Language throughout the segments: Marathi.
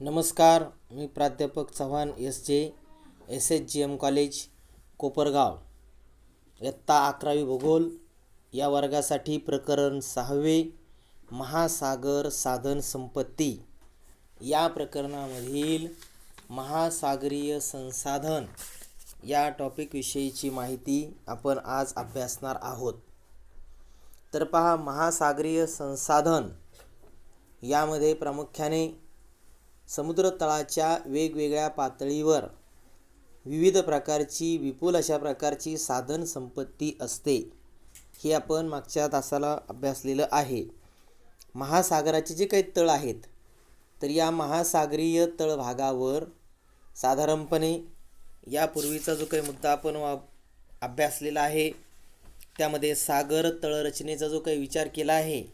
नमस्कार, मी प्राध्यापक चव्हाण SSGM कॉलेज कोपरगाव. इयत्ता 11वी भूगोल या वर्गासाठी प्रकरण 6वे महासागर साधन संपत्ती या प्रकरणामधील महासागरीय संसाधन या टॉपिकविषयीची माहिती आपण आज अभ्यासणार आहोत. तर पहा, महासागरीय संसाधन यामध्ये प्रामुख्याने समुद्र तळाच्या वेगवेगळ्या पातळीवर विविध प्रकारची विपुल अशा प्रकारची साधन संपत्ती असते. हे आपण मागच्या तासाला अभ्यासलेलं आहे. महासागराचे जे काही तळ आहेत, तर या महासागरीय तळभागावर साधारणपणे यापूर्वीचा जो काही मुद्दा आपण अभ्यासलेला आहे त्यामध्ये सागर तळरचनेचा जो काही विचार केला आहे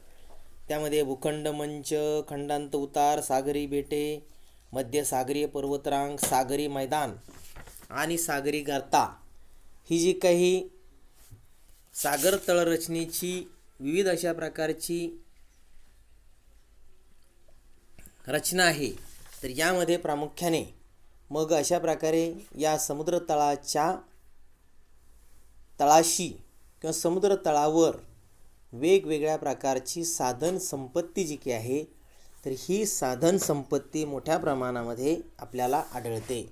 त्यामध्ये भूखंड मंच, खंडांत उतार, सागरी बेटे, मध्यसागरीय पर्वतरांग, सागरी मैदान आणि सागरी गर्ता ही जी काही सागर तळरचनेची विविध अशा प्रकारची रचना आहे, तर यामध्ये प्रामुख्याने मग अशा प्रकारे या समुद्र तळाशी किंवा समुद्र तळावर वेगवेगळ्या प्रकारची साधन संपत्ती जी काही आहे, तर ही साधन संपत्ती मोठ्या प्रमाणामध्ये आपल्याला आढळते.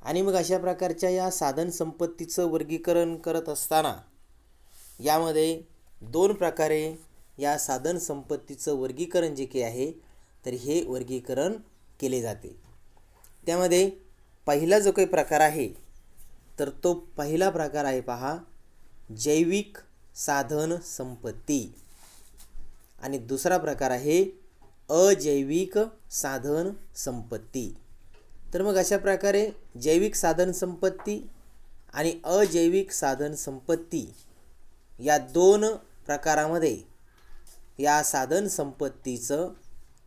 आणि मग अशा प्रकारच्या या साधन संपत्तीचं वर्गीकरण करत असताना यामध्ये दोन प्रकारे या साधन संपत्तीचं वर्गीकरण जे काही आहे, तर हे वर्गीकरण केले जाते. त्यामध्ये पहिला जो काही प्रकार आहे, तर तो पहिला प्रकार आहे पहा, जैविक साधन संपत्ती. आणि दुसरा प्रकार आहे अजैविक साधन संपत्ती. तर मग अशा प्रकारे जैविक साधन संपत्ती आणि अजैविक साधन संपत्ती या दोन प्रकारामध्ये या साधन संपत्तीचं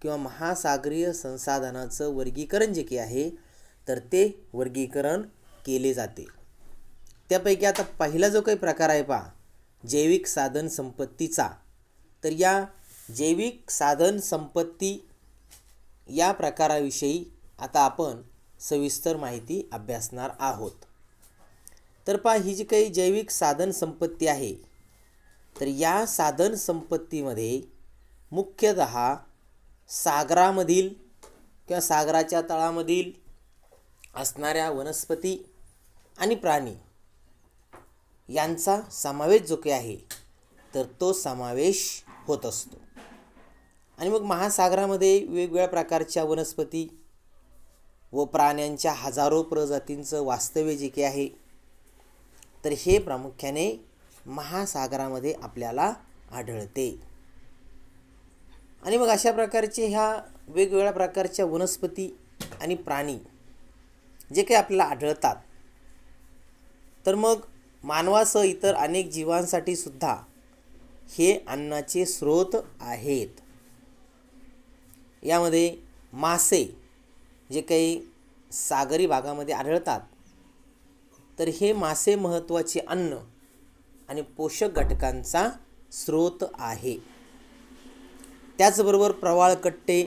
किंवा महासागरीय संसाधनाचं वर्गीकरण जे काही आहे, तर ते वर्गीकरण केले जाते. त्यापैकी आता पहिला जो काही प्रकार आहे पहा, जैविक साधन संपत्तीचा, तर या जैविक साधन संपत्ती या प्रकाराविषयी आता आपण सविस्तर माहिती अभ्यासणार आहोत. तर पहा, ही जी काही जैविक साधन संपत्ती आहे, तर या साधन संपत्तीमध्ये मुख्यतः सागरामधील किंवा सागराच्या तळामधील असणाऱ्या वनस्पती आणि प्राणी यांचा समावेश जो काही आहे, तर तो समावेश होत असतो. आणि मग महासागरामध्ये वेगवेगळ्या प्रकारच्या वनस्पती व प्राण्यांच्या हजारो प्रजातींचं वास्तव्य जे काही आहे, तर हे प्रामुख्याने महासागरामध्ये आपल्याला आढळते. आणि मग अशा प्रकारचे ह्या वेगवेगळ्या प्रकारच्या वनस्पती आणि प्राणी जे काही आपल्याला आढळतात, तर मग मानवासह इतर अनेक जीवांसाठी सुद्धा हे अन्नाचे स्रोत आहेत. यामध्ये मासे जे काही सागरी भागामध्ये आढळतात, तर हे मासे महत्त्वाचे अन्न आणि पोषक घटकांचा स्रोत आहे. त्याचबरोबर प्रवाळ कट्टे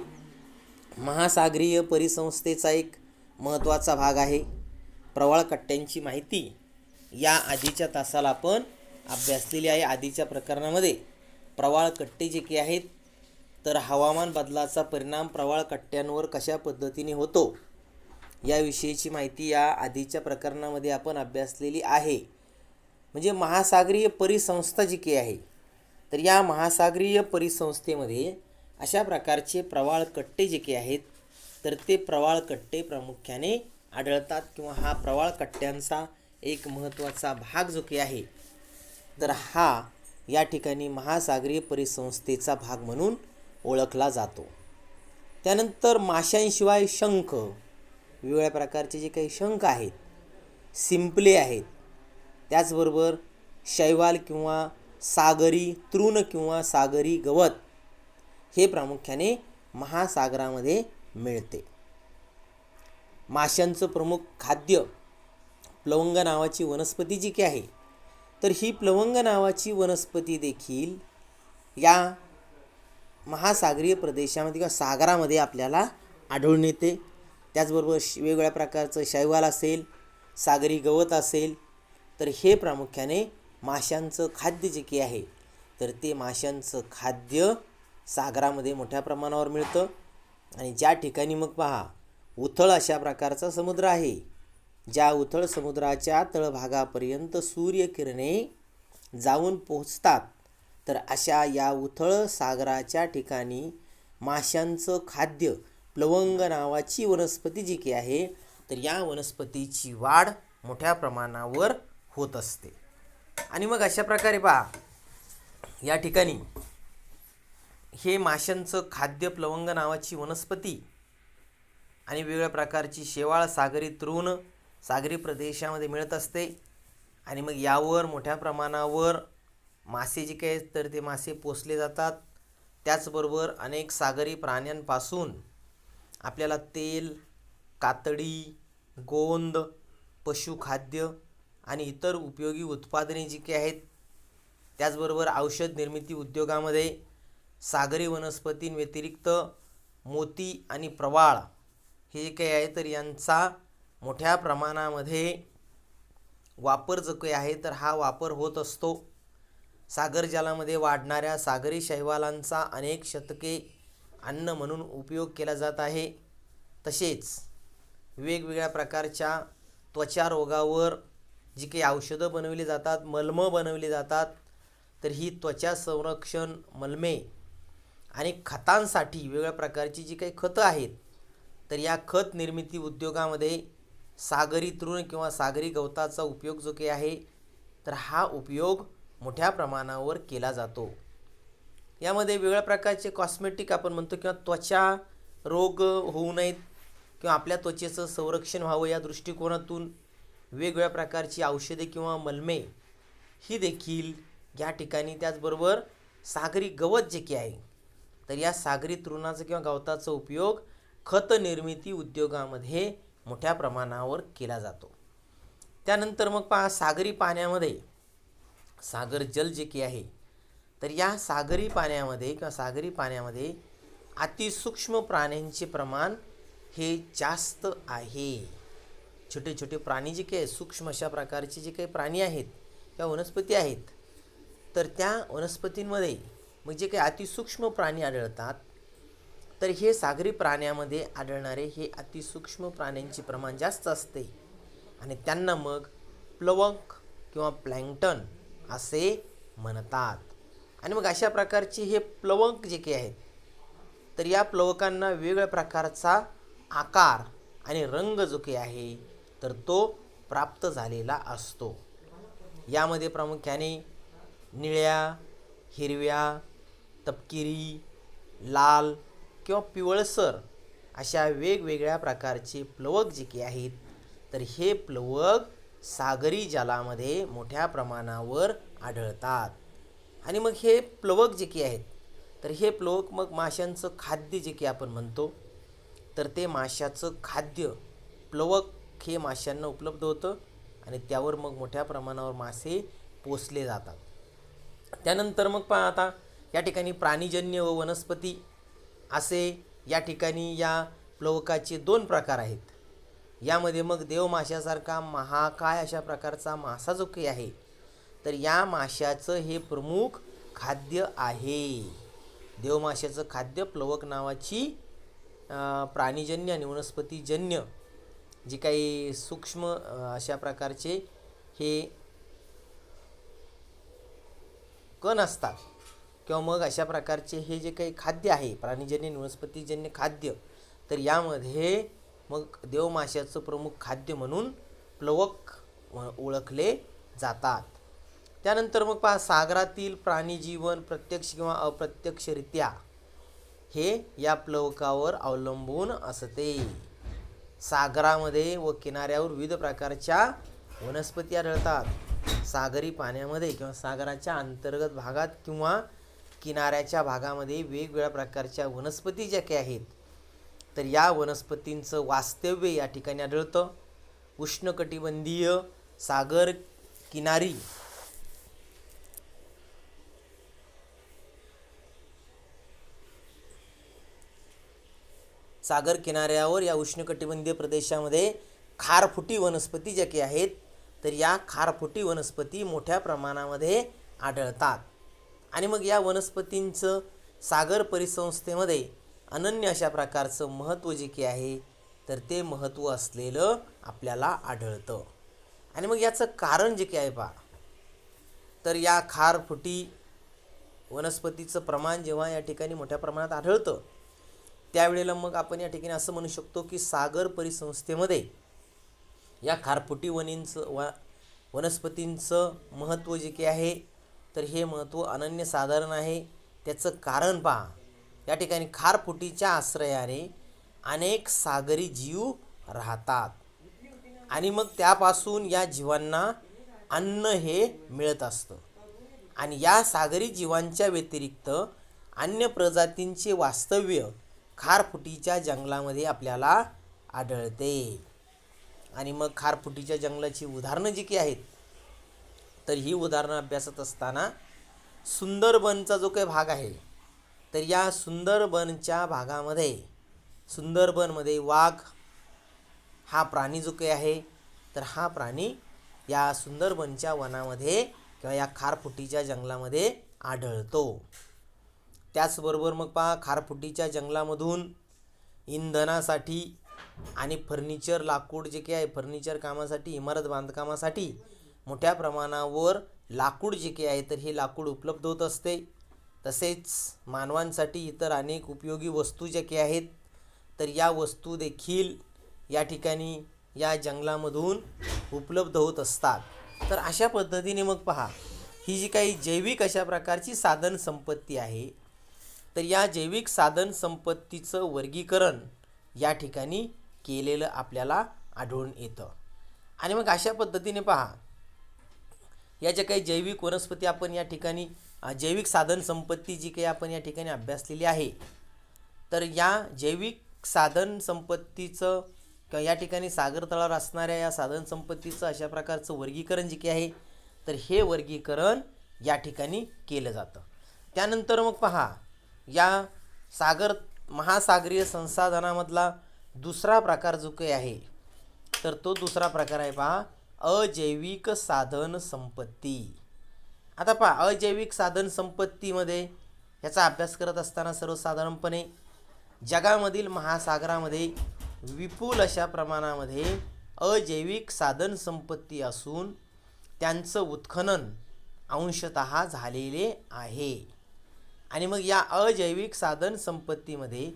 महासागरीय परिसंस्थेचा एक महत्त्वाचा भाग आहे. प्रवाळ कट्ट्यांची माहिती या आधीच्या तासाला आपण अभ्यासलेली आहे. आधीच्या प्रकरणामध्ये प्रवाळ कट्टे जे काही आहेत, तर हवामान बदलाचा परिणाम प्रवाळ कट्ट्यांवर कशा पद्धतीने होतो याविषयीची माहिती या आधीच्या प्रकरणामध्ये आपण अभ्यासलेली आहे. म्हणजे महासागरीय परिसंस्था जी काही आहे, तर या महासागरीय परिसंस्थेमध्ये अशा प्रकारचे प्रवाळ कट्टे जे काही आहेत, तर ते प्रवाळ कट्टे प्रामुख्याने आढळतात किंवा हा प्रवाळ कट्ट्यांचा एक महत्त्वाचा भाग जो काही आहे, तर हा या ठिकाणी महासागरीय परिसंस्थेचा भाग म्हणून ओळखला जातो. त्यानंतर माशांशिवाय शंख, वेगवेगळ्या प्रकारचे जे काही शंख आहेत, शिंपले आहेत, त्याचबरोबर शैवाल किंवा सागरी तृण किंवा सागरी गवत हे प्रामुख्याने महासागरामध्ये मिळते. माशांचं प्रमुख खाद्य प्लवंग नावाची वनस्पती जी काही आहे, तर ही प्लवंग नावाची वनस्पती देखील या महासागरीय प्रदेशामध्ये किंवा सागरामध्ये आपल्याला आढळून येते. त्याचबरोबर वेगवेगळ्या प्रकारचं शैवाल असेल, सागरी गवत असेल, तर हे प्रामुख्याने माशांचं खाद्य जे की आहे, तर ते माशांचं खाद्य सागरामध्ये मोठ्या प्रमाणावर मिळतं. आणि ज्या ठिकाणी मग पहा उथळ अशा प्रकारचा समुद्र आहे, ज्या उथळ समुद्राच्या तळभागापर्यंत सूर्यकिरणे जाऊन पोहोचतात, तर अशा या उथळ सागराच्या ठिकाणी माशांचं खाद्य प्लवंग नावाची वनस्पती जी की आहे, तर या वनस्पतीची वाढ मोठ्या प्रमाणावर होत असते. आणि मग अशा प्रकारे पहा या ठिकाणी हे माशांचं खाद्य प्लवंग नावाची वनस्पती आणि वेगवेगळ्या प्रकारची शेवाळ, सागरी तृण सागरी प्रदेशामध्ये मिळत असते. आणि मग यावर मोठ्या प्रमाणावर मासे जे काही आहेत, तर ते मासे पोसले जातात. त्याचबरोबर अनेक सागरी प्राण्यांपासून आपल्याला तेल, कातडी, गोंद, पशुखाद्य आणि इतर उपयोगी उत्पादने जी काही आहेत, त्याचबरोबर औषध निर्मिती उद्योगामध्ये सागरी वनस्पतींव्यतिरिक्त मोती आणि प्रवाळ हे जे काही आहे, तर यांचा मोठ्या प्रमाणामध्ये वापर जो काही आहे, तर हा वापर होत असतो. सागर जलामध्ये वाढणाऱ्या सागरी शैवालांचा अनेक शतके अन्न म्हणून उपयोग केला जात आहे. तसेच वेगवेगळ्या प्रकारच्या त्वचा रोगावर जी काही औषधं बनवली जातात, मलमं बनवली जातात, तर ही त्वचा संरक्षण मलमे आणि खतांसाठी वेगवेगळ्या प्रकारची जी काही खतं आहेत, तर या खत निर्मिती उद्योगामध्ये सागरी तृण किंवा सागरी गवताचा उपयोग जो काही आहे, तर हा उपयोग मोठ्या प्रमाणावर केला जातो. यामध्ये वेगवेगळ्या प्रकारचे कॉस्मेटिक आपण म्हणतो किंवा त्वचा रोग होऊ नयेत किंवा आपल्या त्वचेचं संरक्षण व्हावं या दृष्टिकोनातून वेगवेगळ्या प्रकारची औषधे किंवा मलमे ही देखील या ठिकाणी, त्याचबरोबर सागरी गवत जे की आहे, तर या सागरी तृणाचा किंवा गवताचा उपयोग खत निर्मिती उद्योगामध्ये मोठ्या प्रमाणावर केला जातो. त्यानंतर मग पहा सागरी पाण्यामध्ये सागर जल जे की आहे, तर या सागरी पाण्यामध्ये किंवा सागरी पाण्यामध्ये अतिसूक्ष्म प्राण्यांचे प्रमाण हे जास्त आहे. छोटे छोटे प्राणी जे काही सूक्ष्म अशा प्रकारचे जे काही प्राणी आहेत किंवा वनस्पती आहेत, तर त्या वनस्पतींमध्ये मग जे काही अतिसूक्ष्म प्राणी आढळतात, तर हे सागरी प्राण्यामध्ये आढळणारे हे अतिसूक्ष्म प्राण्यांचे प्रमाण जास्त असते आणि त्यांना मग प्लवक किंवा प्लँक्टन असे म्हणतात. आणि मग अशा प्रकारचे हे प्लवक जे काही आहेत, तर या प्लवकांना वेगवेगळ्या प्रकारचा आकार आणि रंग जो काही आहे, तर तो प्राप्त झालेला असतो. यामध्ये प्रामुख्याने निळ्या, हिरव्या, तपकिरी, लाल किंवा पिवळसर अशा वेगवेगळ्या प्रकारचे प्लवक जे काही आहेत, तर हे प्लवक सागरी जलामध्ये मोठ्या प्रमाणावर आढळतात. आणि मग हे प्लवक जे की आहेत, तर हे प्लवक मग माशांचं खाद्य जे की आपण म्हणतो, तर ते माशाचं खाद्य प्लवक हे माशांना उपलब्ध होतं आणि त्यावर मग मोठ्या प्रमाणावर मासे पोसले जातात. त्यानंतर मग पहा आता या ठिकाणी प्राणीजन्य व वनस्पती असे या ठिकाणी या प्लवकाचे 2 प्रकार आहेत. यामध्ये मग देवमाशासारखा महाकाय अशा प्रकारचा मासा जो काही आहे, तर या माशाचं हे प्रमुख खाद्य आहे. देवमाशाचं खाद्य प्लवक नावाची प्राणीजन्य आणि वनस्पतीजन्य जे काही सूक्ष्म अशा प्रकारचे हे कण असतात किंवा मग अशा प्रकारचे हे जे काही खाद्य आहे प्राणीजन्य आणि वनस्पतीजन्य खाद्य, तर यामध्ये मग देवमाशाचं प्रमुख खाद्य म्हणून प्लवक ओळखले जातात. त्यानंतर मग पहा सागरातील प्राणीजीवन प्रत्यक्ष किंवा अप्रत्यक्षरित्या हे या प्लवकावर अवलंबून असते. सागरामध्ये व किनाऱ्यावर विविध प्रकारच्या वनस्पती आढळतात. सागरी पाण्यामध्ये किंवा सागराच्या अंतर्गत भागात किंवा किनाऱ्याच्या भागामध्ये वेगवेगळ्या प्रकारच्या वनस्पती ज्या काही आहेत, तर या वनस्पतींचं वास्तव्य या ठिकाणी आढळतं. उष्णकटिबंधीय सागर किनारी सागर किनाऱ्यावर या उष्णकटिबंधीय प्रदेशामध्ये खारफुटी वनस्पती ज्या काही आहेत, तर या खारफुटी वनस्पती मोठ्या प्रमाणामध्ये आढळतात. आणि मग या वनस्पतींचं सागर परिसंस्थेमध्ये अनन्य अशा प्रकारचं महत्त्व जे काही आहे, तर ते महत्त्व असलेलं आपल्याला आढळतं. आणि मग याचं कारण जे काही आहे पहा, तर या खारफुटी वनस्पतीचं प्रमाण जेव्हा या ठिकाणी मोठ्या प्रमाणात आढळतं, त्यावेळेला मग आपण या ठिकाणी असं म्हणू शकतो की सागर परिसंस्थेमध्ये या खारफुटी वनस्पतींचं महत्त्व जे काही आहे, तर हे महत्त्व अनन्यसाधारण आहे. त्याचं कारण पहा, या ठिकाणी खारफुटीच्या आश्रयाने अनेक सागरी जीव राहतात आणि मग त्यापासून या जीवांना अन्न हे मिळत असतं. आणि या सागरी जीवांच्या व्यतिरिक्त अन्य प्रजातींचे वास्तव्य खारफुटीच्या जंगलामध्ये आपल्याला आढळते. आणि मग खारफुटीच्या जंगलाची उदाहरणं जी काही आहेत, तर ही उदाहरणं अभ्यासत असताना सुंदरबनचा जो काही भाग आहे, तर या सुंदरबनच्या भागामध्ये सुंदरबनमध्ये वाघ हा प्राणी जो काही आहे, तर हा प्राणी या सुंदरबनच्या वनामध्ये किंवा या खारफुटीच्या जंगलामध्ये आढळतो. त्याचबरोबर मग पहा, खारफुटीच्या जंगलामधून इंधनासाठी आणि फर्निचर लाकूड जे काही आहे, फर्निचर कामासाठी, इमारत बांधकामासाठी मोठ्या प्रमाणावर लाकूड जे काही आहे, तर हे लाकूड उपलब्ध होत असते. तसेच मानवांसाठी इतर अनेक उपयोगी वस्तू ज्या काही आहेत, तर या वस्तू देखील या ठिकाणी या जंगलामधून उपलब्ध होत असतात. तर अशा पद्धतीने मग पहा, ही जी काही जैविक अशा प्रकारची साधन संपत्ती आहे, तर या जैविक साधन संपत्तीचं वर्गीकरण या ठिकाणी केलेलं आपल्याला आढळून येतं. आणि मग अशा पद्धतीने पहा, या ज्या काही जैविक वनस्पती आपण या ठिकाणी जैविक साधन संपत्ती जी काही आपण या ठिकाणी अभ्यासलेली आहे, तर या जैविक साधन संपत्तीचं किंवा या ठिकाणी सागर तळावर असणाऱ्या या साधन संपत्तीचं अशा प्रकारचं वर्गीकरण जे काही आहे, तर हे वर्गीकरण या ठिकाणी केलं जातं. त्यानंतर मग पहा, या महासागरीय संसाधनामधला दुसरा प्रकार जो काही आहे, तर तो दुसरा प्रकार आहे पहा, अजैविक साधन संपत्ती. आता पहा, अजैविक साधन संपत्तीमध्ये याचा अभ्यास करत असताना सर्वसाधारणपणे जगामधील महासागरामध्ये विपुल अशा प्रमाणामध्ये अजैविक साधन संपत्ती असून त्यांचं उत्खनन अंशतः झालेले आहे. आणि मग या अजैविक साधन संपत्तीमध्ये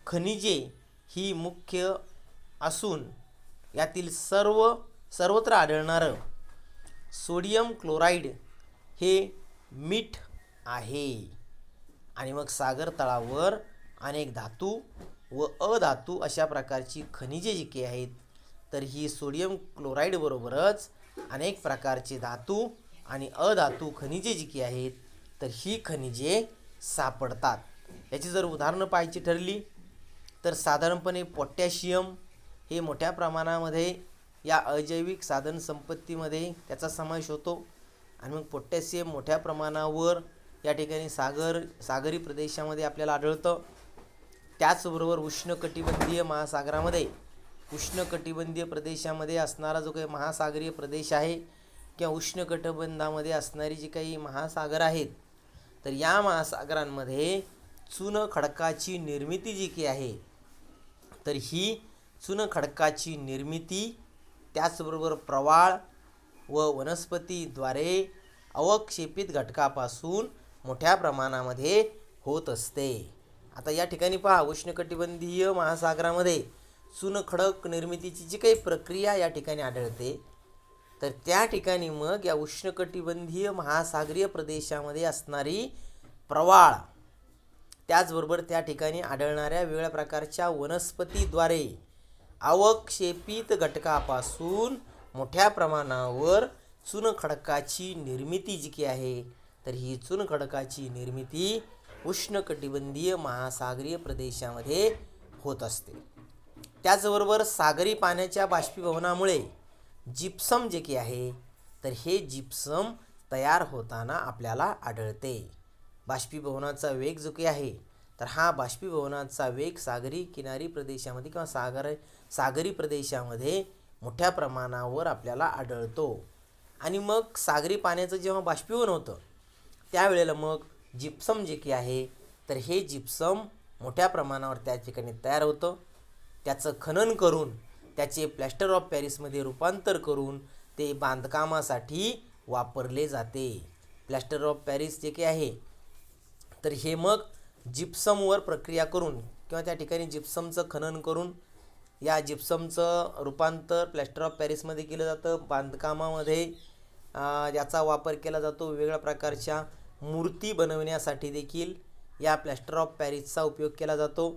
खनिजे ही मुख्य असून यातील सर्वत्र आढळणारं सोडियम क्लोराईड हे मीठ आहे. आणि मग सागर तळावर अनेक धातू व अधातू अशा प्रकारची खनिजे जी काही आहेत, तर ही सोडियम क्लोराईड बरोबरच अनेक प्रकारचे धातू आणि अधातू खनिजे जी काही आहेत, तर ही खनिजे सापडतात. याची जर उदाहरणं पाहायची ठरली, तर साधारणपणे पोटॅशियम हे मोठ्या प्रमाणामध्ये या अजैविक साधन संपत्तीमध्ये त्याचा समावेश होतो. आणि मग पोटॅशियम मोठ्या प्रमाणावर या ठिकाणी सागरी प्रदेशामध्ये आपल्याला आढळतं. त्याचबरोबर उष्णकटिबंधीय प्रदेशामध्ये असणारा जो काही महासागरीय प्रदेश आहे किंवा उष्णकटिबंधामध्ये असणारी जी काही महासागर आहेत, तर या महासागरांमध्ये चुनखडकाची निर्मिती जी काही आहे, तर ही चुनखडकाची निर्मिती त्याचबरोबर प्रवाळ व वनस्पतीद्वारे अवक्षेपित घटकापासून मोठ्या प्रमाणामध्ये होत असते. आता या ठिकाणी पहा, उष्णकटिबंधीय महासागरामध्ये चुनखडक निर्मितीची जी काही प्रक्रिया या ठिकाणी आढळते, तर त्या ठिकाणी मग या उष्णकटिबंधीय महासागरीय प्रदेशामध्ये असणारी प्रवाळ, त्याचबरोबर त्या ठिकाणी आढळणाऱ्या वेगवेगळ्या प्रकारच्या वनस्पतीद्वारे अवक्षेपित घटकापासून मोठ्या प्रमाणावर चुनखडकाची निर्मिती जी काही आहे, तर ही चुनखडकाची निर्मिती उष्णकटिबंधीय महासागरीय प्रदेशामध्ये होत असते. त्याचबरोबर सागरी पाण्याच्या बाष्पीभवनामुळे जिप्सम जे काही आहे, तर हे जिप्सम तयार होताना आपल्याला आढळते. बाष्पीभवनाचा वेग जो काही आहे, तर हा बाष्पीभवनाचा वेग सागरी किनारी प्रदेशामध्ये किंवा सागरी प्रदेशामध्ये मोठ्या प्रमाणावर आपल्याला आढळतो. आणि मग सागरी पाण्याचं जेव्हा बाष्पीभवन होतं त्यावेळेला मग जिप्सम जे की आहे तर हे जिप्सम मोठ्या प्रमाणावर त्या ठिकाणी तयार होतं. त्याचं खनन करून त्याचे प्लॅस्टर ऑफ पॅरिसमध्ये रूपांतर करून ते बांधकामासाठी वापरले जाते. प्लॅस्टर ऑफ पॅरिस जे काही आहे तर हे मग जिप्समवर प्रक्रिया करून किंवा त्या ठिकाणी जिप्समचं खनन करून या जिप्समचं रूपांतर प्लॅस्टर ऑफ पॅरिसमध्ये केलं जातं. बांधकामामध्ये याचा वापर केला जातो. वेगवेगळ्या प्रकारच्या मूर्ती बनवण्यासाठी देखील या प्लॅस्टर ऑफ पॅरिसचा उपयोग केला जातो.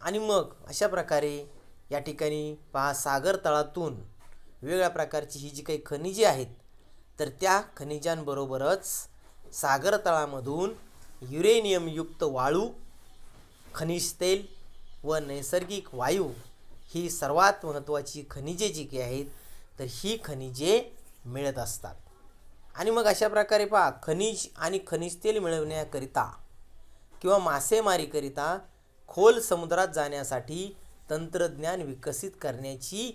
आणि मग अशा प्रकारे या ठिकाणी पहा सागर तळातून वेगवेगळ्या प्रकारची ही जी काही खनिजे आहेत तर त्या खनिजांबरोबरच सागर तळामधून युरेनियमयुक्त वाळू, खनिज तेल व नैसर्गिक वायू ही सर्वात महत्त्वाची खनिजे जी काही आहेत तर ही खनिजे मिळत असतात. आणि मग अशा प्रकारे पहा खनिज आणि खनिज तेल मिळवण्याकरिता किंवा मासेमारीकरिता खोल समुद्रात जाण्यासाठी तंत्रज्ञान विकसित करण्याची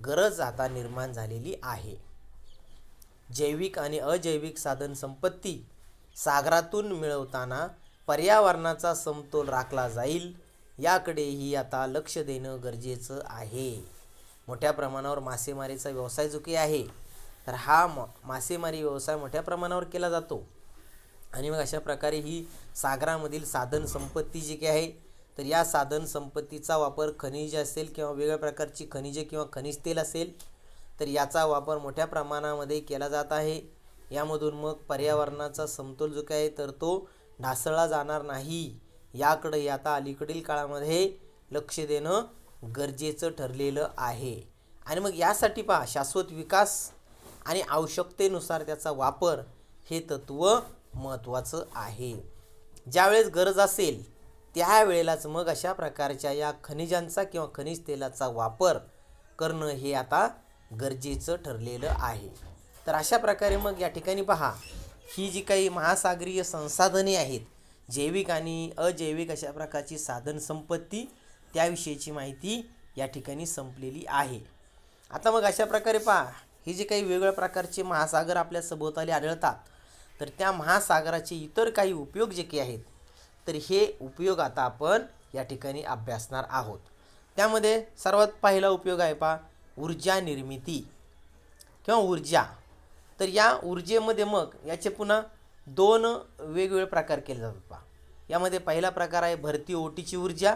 गरज आता निर्माण झालेली आहे. जैविक आणि अजैविक साधनसंपत्ती सागरातून मिळवताना पर्यावरणाचा समतोल राखला जाईल याकडेही आता लक्ष देणं गरजेचं आहे. मोठ्या प्रमाणावर मासेमारीचा व्यवसाय जो काही आहे तर हा मासेमारी व्यवसाय मोठ्या प्रमाणावर केला जातो. आणि मग अशा प्रकारे ही सागरामधील साधनसंपत्ती जी काही आहे तर या साधनसंपत्तीचा वापर खनिज असेल किंवा वेगवेगळ्या प्रकारची खनिजे किंवा खनिज तेल असेल तर याचा वापर मोठ्या प्रमाणामध्ये केला जात आहे. यामधून मग पर्यावरणाचा समतोल जो काय आहे तर तो ढासळला जाणार नाही याकडे आता अलीकडील काळामध्ये लक्ष देणं गरजेचं ठरलेलं आहे. आणि मग यासाठी पहा शाश्वत विकास आणि आवश्यकतेनुसार त्याचा वापर हे तत्त्व महत्त्वाचं आहे. ज्यावेळेस गरज असेल त्यावेळेलाच मग अशा प्रकारच्या या खनिजांचा किंवा खनिज तेलाचा वापर करणं हे आता गरजेचं ठरलेलं आहे. तर अशा प्रकारे मग या ठिकाणी पहा ही जी काही महासागरीय संसाधने आहेत जैविक आणि अजैविक अशा प्रकारची साधनसंपत्ती त्याविषयीची माहिती या ठिकाणी संपलेली आहे. आता मग अशा प्रकारे पहा ही जी काही वेगवेगळ्या प्रकारचे महासागर आपल्या सभोवताली आढळतात तर त्या महासागराचे इतर काही उपयोग जे काही आहेत तर हे उपयोग आता आपण या ठिकाणी अभ्यासणार आहोत. त्यामध्ये सर्वात पहिला उपयोग आहे पहा ऊर्जा निर्मिती किंवा ऊर्जा. तर या ऊर्जेमध्ये मग याचे पुन्हा दोन वेगवेगळे प्रकार केले जातात पहा. यामध्ये पहिला प्रकार आहे भरती ओटीची ऊर्जा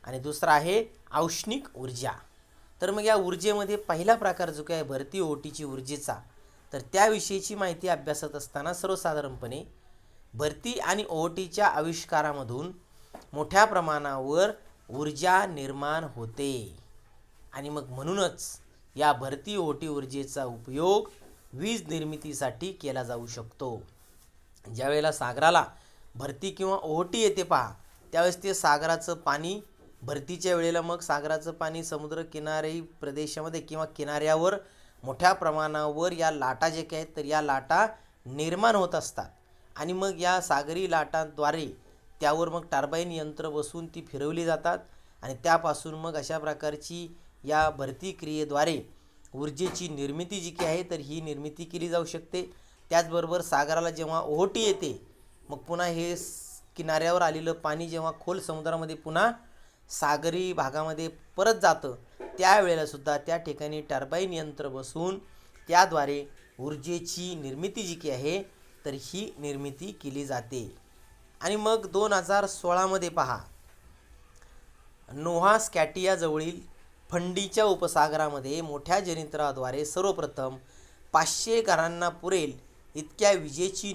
आणि दुसरा आहे औष्णिक ऊर्जा. तर मग या ऊर्जेमध्ये पहिला प्रकार जो काय भरती ओटीची ऊर्जेचा तर त्याविषयीची माहिती अभ्यासत असताना सर्वसाधारणपणे भरती आणि ओहोटीच्या आविष्कारामधून मोठ्या प्रमाणावर ऊर्जा निर्माण होते. आणि मग म्हणूनच या भरती ओहोटी ऊर्जेचा उपयोग वीज निर्मितीसाठी केला जाऊ शकतो. ज्यावेळेला सागराला भरती किंवा ओहोटी येते पहा त्यावेळेस ते सागराचं पाणी भरतीच्या वेळेला मग सागराचं पाणी समुद्र किनारी प्रदेशामध्ये किंवा किनाऱ्यावर मोठ्या प्रमाणावर या लाटा जे काही आहेत तर या लाटा निर्माण होत असतात. आणि मग या सागरी लाटांद्वारे त्यावर मग टर्बाईन यंत्र बसून ती फिरवली जातात आणि त्यापासून मग अशा प्रकारची या भरती क्रियेद्वारे ऊर्जेची निर्मिती जी काही आहे तर ही निर्मिती केली जाऊ शकते. त्याचबरोबर सागराला जेव्हा ओहोटी येते मग पुन्हा हे किनाऱ्यावर आलेलं पाणी जेव्हा खोल समुद्रामध्ये पुन्हा सागरी भागामध्ये परत जातं त्यावेळेलासुद्धा त्या ठिकाणी टर्बाईन यंत्र बसून त्याद्वारे ऊर्जेची निर्मिती जी काही आहे तर ही निर्मिती केली जाते. आणि मग 2016मध्ये पहा नोव्हा स्कॉटिया जवळील फंडीच्या उपसागरामध्ये मोठ्या जनित्राद्वारे सर्वप्रथम 500 घरांना पुरेल इतक्या विजेची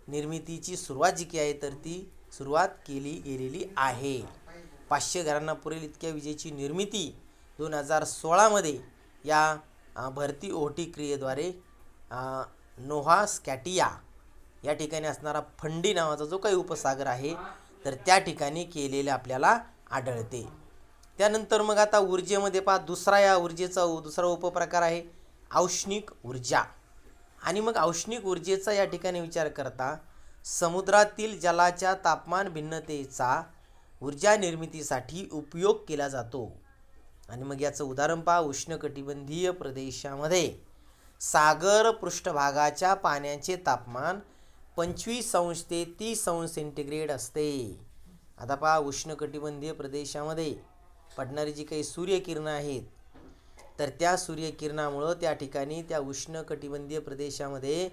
निर्मितीची सुरुवात जी काही आहे तर ती सुरुवात केली गेलेली आहे. 500 घरांना पुरेल इतक्या विजेची निर्मिती 2016मध्ये या भरती ओहोटी क्रियेद्वारे नोव्हा स्कॉटिया या ठिकाणी असणारा फंडी नावाचा जो काही उपसागर आहे तर त्या ठिकाणी केलेले आपल्याला आढळते. त्यानंतर मग आता ऊर्जेमध्ये पहा दुसरा उपप्रकार आहे औष्णिक ऊर्जा. आणि मग औष्णिक ऊर्जेचा या ठिकाणी विचार करता समुद्रातील जलाच्या तापमान भिन्नतेचा ऊर्जा निर्मितीसाठी उपयोग केला जातो. आणि मग याचं उदाहरण पहा. उष्णकटिबंधीय प्रदेशामध्ये सागर पृष्ठभागाच्या पाण्याचे तापमान 25 ते 30 सेंटीग्रेड असते. आता पहा, उष्णकटिबंधीय प्रदेशामध्ये पडणारी जी काही सूर्यकिरणं आहेत, तर त्या सूर्यकिरणामुळं त्या ठिकाणी त्या उष्णकटिबंधीय प्रदेशामध्ये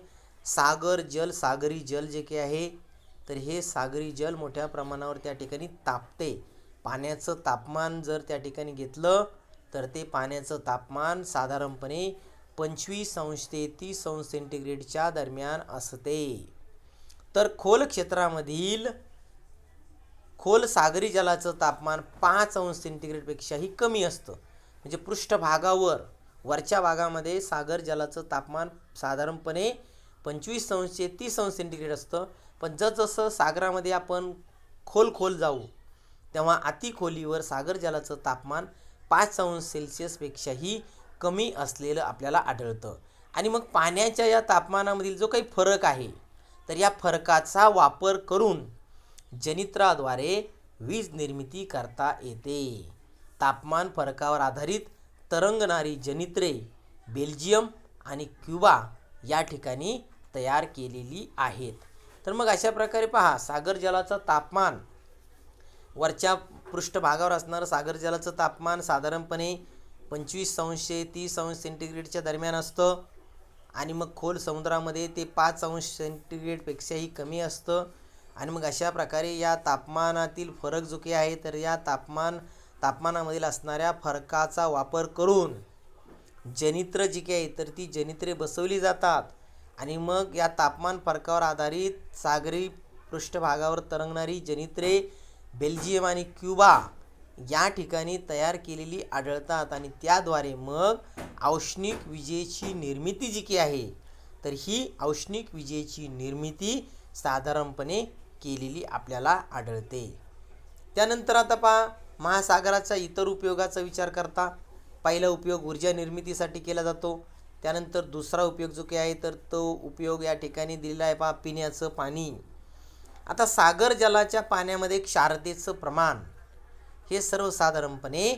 सागरी जल जे काही आहे, तर हे सागरी जल मोठ्या प्रमाणावर त्या ठिकाणी तापते. पाण्याचं तापमान जर त्या ठिकाणी घेतलं तर ते पाण्याचं तापमान साधारणपणे 25 ते 30 सेंटीग्रेडच्या दरम्यान असते. तर खोल सागरी जलाचं तापमान 5 सेंटीग्रेडपेक्षाही कमी असतं. म्हणजे पृष्ठभागावर वरच्या भागामध्ये सागर जलाचं तापमान साधारणपणे 25 ते 30 सेंटीग्रेड असतं. पण जसं सागरामध्ये आपण खोल जाऊ तेव्हा अति खोलीवर सागर जलाचं तापमान 5 सेल्सिअसपेक्षाही कमी असलेलं आपल्याला आढळतं. आणि मग पाण्याच्या या तापमानामधील जो काही फरक आहे, तर या फरकाचा वापर करून जनित्राद्वारे वीज निर्मिती करता येते. तापमान फरकावर आधारित तरंगणारी जनित्रे बेल्जियम आणि क्युबा या ठिकाणी तयार केलेली आहेत. तर मग अशा प्रकारे पहा, सागर जलाचं तापमान, वरच्या पृष्ठभागावर असणारं सागर जलाचं तापमान साधारणपणे 25 ते 30 सेंटीग्रेडच्या दरम्यान असतं. आणि मग खोल समुद्रामध्ये ते 5 सेंटीग्रेडपेक्षाही कमी असतं. आणि मग अशा प्रकारे या तापमानातील फरक जो काही आहे, तर या तापमानामधील असणाऱ्या फरकाचा वापर करून जनित्र जी काही आहे, तर ती जनित्रे बसवली जातात. आणि मग या तापमान फरकावर आधारित सागरी पृष्ठभागावर तरंगणारी जनित्रे बेल्जियम आणि क्युबा या ठिकाणी तयार केलेली आढळतात. आणि त्याद्वारे मग औष्णिक विजेची निर्मिती जी काही आहे, तर ही औष्णिक विजेची निर्मिती साधारणपणे केलेली आपल्याला आढळते. त्यानंतर आता पहा, महासागराचा इतर उपयोगाचा विचार करता पहिला उपयोग ऊर्जा निर्मितीसाठी केला जातो. त्यानंतर दुसरा उपयोग जो काही आहे, तर तो उपयोग या ठिकाणी दिलेला आहे पहा, पिण्याचं पाणी. आता सागर जलाच्या पाण्यामध्ये क्षारतेचं प्रमाण हे सर्वसाधारणपणे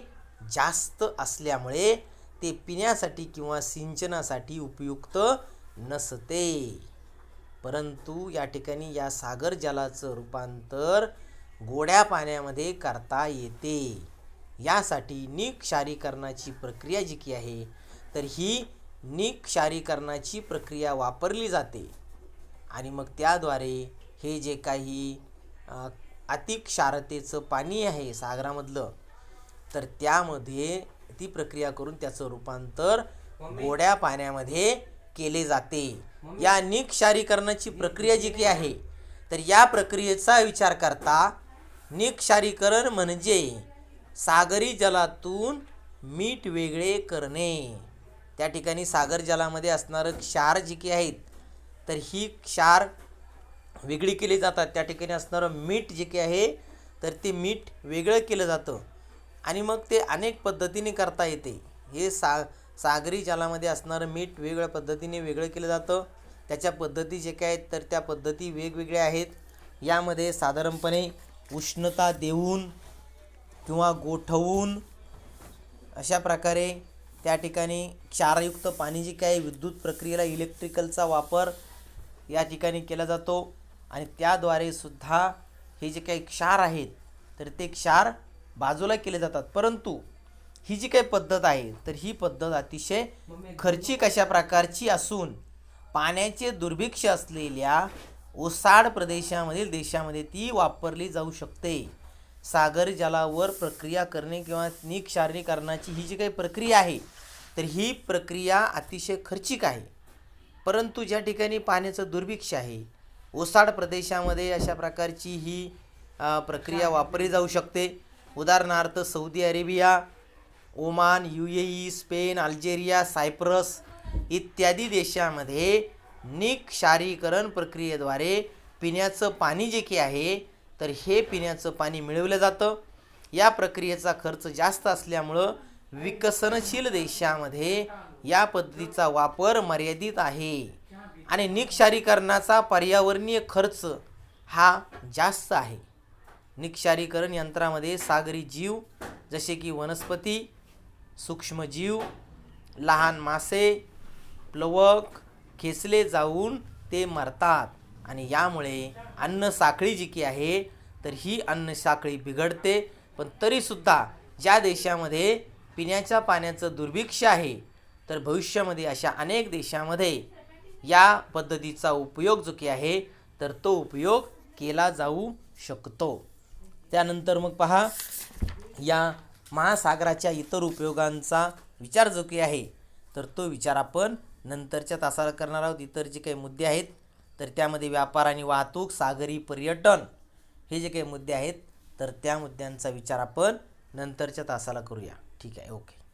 जास्त असल्यामुळे ते पिण्यासाठी किंवा सिंचनासाठी उपयुक्त नसते. परंतु या ठिकाणी या सागर जलाचं रूपांतर गोड्या पाण्यामध्ये करता येते. यासाठी निक्षारीकरणाची प्रक्रिया जी की आहे, तर ही निक्षारीकरणाची प्रक्रिया वापरली जाते. आणि मग त्याद्वारे हे जे काही अतिक्षारतेचं पाणी आहे सागरामधलं, तर त्यामध्ये ती प्रक्रिया करून त्याचं रूपांतर गोड्या पाण्यामध्ये केले जाते. या निक्षारीकरणाची प्रक्रिया जी काही आहे, तर या प्रक्रियेचा विचार करता निक्षारीकरण म्हणजे सागरी जलातून मीठ वेगळे करणे. त्या ठिकाणी सागर जलामध्ये असणारं क्षार जी काही आहेत, तर ही क्षार वेगळी केली जातात. त्या ठिकाणी असणारं मीठ जे काही आहे, तर ते मीठ वेगळं केलं जातं. आणि मग ते अनेक पद्धतीने करता येते. हे सागरी जलामध्ये असणारं मीठ वेगळ्या पद्धतीने वेगळं केलं जातं. त्याच्या पद्धती जे काय आहेत, तर त्या पद्धती वेगवेगळ्या आहेत. यामध्ये साधारणपणे उष्णता देऊन किंवा गोठवून अशा प्रकारे त्या ठिकाणी क्षारयुक्त पाणी जे काय, विद्युत प्रक्रियेला इलेक्ट्रिकलचा वापर या ठिकाणी केला जातो. आणि त्याद्वारे सुद्धा हे जे काही क्षार आहेत, तर ते क्षार बाजूला केले जातात. परंतु ही जी काही पद्धत आहे, तर ही पद्धत अतिशय खर्चिक अशा प्रकारची असून पाण्याचे दुर्भिक्ष असलेल्या ओसाड प्रदेशामधील देशामध्ये ती वापरली जाऊ शकते. सागर जलावर प्रक्रिया करणे किंवा निक्षारीकरणाची ही जी काही प्रक्रिया आहे, तर ही प्रक्रिया अतिशय खर्चिक आहे. परंतु ज्या ठिकाणी पाण्याचं दुर्भिक्ष आहे, ओसाड प्रदेशामध्ये अशा प्रकारची ही प्रक्रिया वापरली जाऊ शकते. उदाहरणार्थ Saudi Arabia, Oman, UAE, Spain, Algeria, Cyprus इत्यादी देशामध्ये निक्षारीकरण प्रक्रियेद्वारे पिण्याचं पाणी जे की आहे, तर हे पिण्याचं पाणी मिळवलं जातं. या प्रक्रियेचा खर्च जास्त असल्यामुळं विकसनशील देशामध्ये या पद्धतीचा वापर मर्यादित आहे. आणि निःक्षारीकरणाचा पर्यावरणीय खर्च हा जास्त आहे. निःक्षारीकरण यंत्रामध्ये सागरी जीव जसे की वनस्पती, सूक्ष्मजीव, लहान मासे, प्लवक खेचले जाऊन ते मरतात आणि यामुळे अन्न साखळी जी की आहे तर ही अन्न साखळी बिघडते. पण तरीसुद्धा ज्या देशामध्ये पिण्याच्या पाण्याचं दुर्भिक्ष्य आहे तर भविष्यामध्ये अशा अनेक देशामध्ये या पद्धतीचा उपयोग जो की आहे तर तो उपयोग केला जाऊ शकतो. त्यानंतर मग पहा, या महासागराच्या इतर उपयोगांचा विचार जो की आहे तर तो विचार आपण नंतरच्या तासाला करणार आहोत. इतर जे काही मुद्दे आहेत तर त्यामध्ये व्यापार आणि वाहतूक, सागरी पर्यटन हे जे काही मुद्दे आहेत तर त्या मुद्द्यांचा विचार आपण नंतरच्या तासाला करूया. ठीक आहे, ओके.